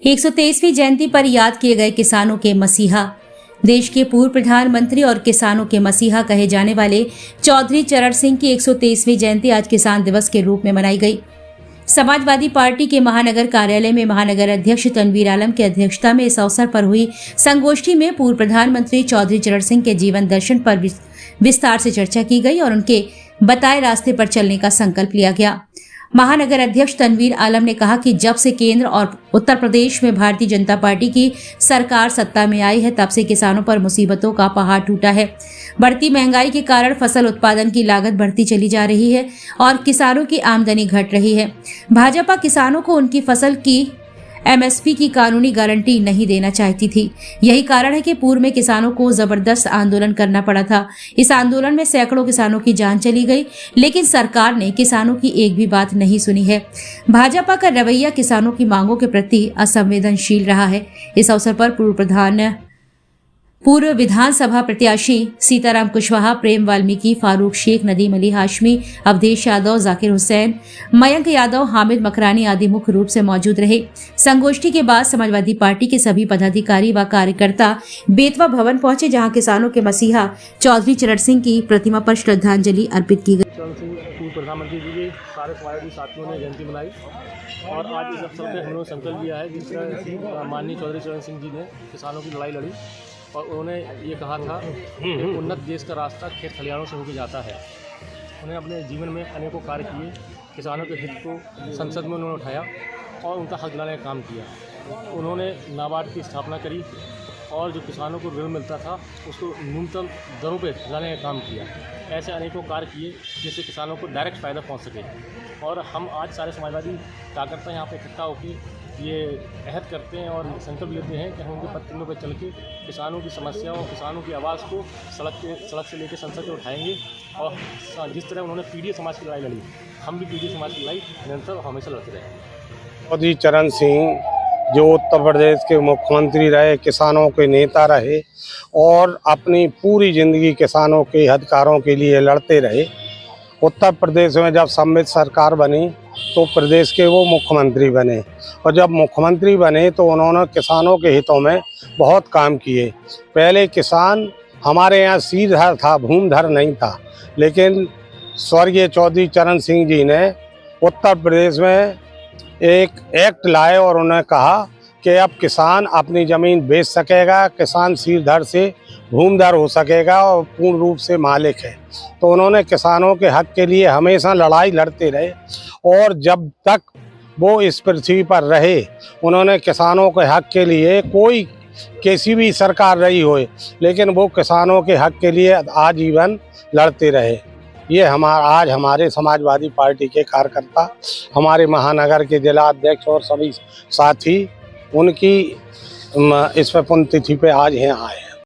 123वीं जयंती पर याद किए गए किसानों के मसीहा। देश के पूर्व प्रधानमंत्री और किसानों के मसीहा कहे जाने वाले चौधरी चरण सिंह की 123वीं जयंती आज किसान दिवस के रूप में मनाई गई। समाजवादी पार्टी के महानगर कार्यालय में महानगर अध्यक्ष तनवीर आलम की अध्यक्षता में इस अवसर पर हुई संगोष्ठी में पूर्व प्रधानमंत्री चौधरी चरण सिंह के जीवन दर्शन पर विस्तार से चर्चा की गई और उनके बताए रास्ते पर चलने का संकल्प लिया गया। महानगर अध्यक्ष तनवीर आलम ने कहा कि जब से केंद्र और उत्तर प्रदेश में भारतीय जनता पार्टी की सरकार सत्ता में आई है, तब से किसानों पर मुसीबतों का पहाड़ टूटा है। बढ़ती महंगाई के कारण फसल उत्पादन की लागत बढ़ती चली जा रही है और किसानों की आमदनी घट रही है। भाजपा किसानों को उनकी फसल की एमएसपी की कानूनी गारंटी नहीं देना चाहती थी। यही कारण है कि पूर्व में किसानों को जबरदस्त आंदोलन करना पड़ा था। इस आंदोलन में सैकड़ों किसानों की जान चली गई, लेकिन सरकार ने किसानों की एक भी बात नहीं सुनी है। भाजपा का रवैया किसानों की मांगों के प्रति असंवेदनशील रहा है। इस अवसर पर पूर्व विधानसभा प्रत्याशी सीताराम कुशवाहा, प्रेम वाल्मीकि, फारूक शेख, नदीम अली हाशमी, अवधेश यादव, जाकिर हुसैन, मयंक यादव, हामिद मकरानी आदि मुख्य रूप से मौजूद रहे। संगोष्ठी के बाद समाजवादी पार्टी के सभी पदाधिकारी व कार्यकर्ता बेतवा भवन पहुंचे, जहां किसानों के मसीहा चौधरी चरण सिंह की प्रतिमा पर श्रद्धांजलि अर्पित की गई। पूर्व प्रधानमंत्री जी के सारे समाजवादी साथियों ने जयंती मनाई और आज इस अवसर पर हम लोग संकल्प लिया है जिस माननीय चौधरी चरण सिंह जी ने किसानों की लड़ाई लड़ी और उन्होंने ये कहा था कि उन्नत देश का रास्ता खेत खलिहानों से होकर जाता है। उन्हें अपने जीवन में अनेकों कार्य किए, किसानों के हित को संसद में उन्होंने उठाया और उनका हक दिलाने का काम किया। उन्होंने नाबार्ड की स्थापना करी और जो किसानों को ऋण मिलता था उसको न्यूनतम दरों पे दिलाने का काम किया। ऐसे अनेकों कार्य किए जिससे किसानों को डायरेक्ट फ़ायदा पहुंच सके। और हम आज सारे समाजवादी कार्यकर्ता यहाँ पे इकट्ठा होकर ये अहद करते हैं और संकल्प लेते हैं कि हम उनके पत्रों पर चल के किसानों की समस्याओं, किसानों की आवाज़ को सड़क से लेकर संसद में उठाएंगे। और जिस तरह उन्होंने पीढ़ी समाज की लड़ाई लड़ी, हम भी पीढ़ी समाज की लड़ाई निरंतर हमेशा लड़ते रहेंगे। चौधरी चरण सिंह जो उत्तर प्रदेश के मुख्यमंत्री रहे, किसानों के नेता रहे और अपनी पूरी ज़िंदगी किसानों के हितकारों के लिए लड़ते रहे। उत्तर प्रदेश में जब सम्मिलित सरकार बनी तो प्रदेश के वो मुख्यमंत्री बने और जब मुख्यमंत्री बने तो उन्होंने किसानों के हितों में बहुत काम किए। पहले किसान हमारे यहाँ सीधर था, भूमिधर नहीं था, लेकिन स्वर्गीय चौधरी चरण सिंह जी ने उत्तर प्रदेश में एक एक्ट लाए और उन्होंने कहा कि अब किसान अपनी ज़मीन बेच सकेगा, किसान सिरधर से भूमिधर हो सकेगा और पूर्ण रूप से मालिक है। तो उन्होंने किसानों के हक के लिए हमेशा लड़ाई लड़ते रहे और जब तक वो इस पृथ्वी पर रहे उन्होंने किसानों के हक के लिए, कोई कैसी भी सरकार रही हो, लेकिन वो किसानों के हक के लिए आजीवन लड़ते रहे। ये आज हमारे समाजवादी पार्टी के कार्यकर्ता, हमारे महानगर के जिला अध्यक्ष और सभी साथी उनकी इस पर पुण्यतिथि पे आज यहाँ आए।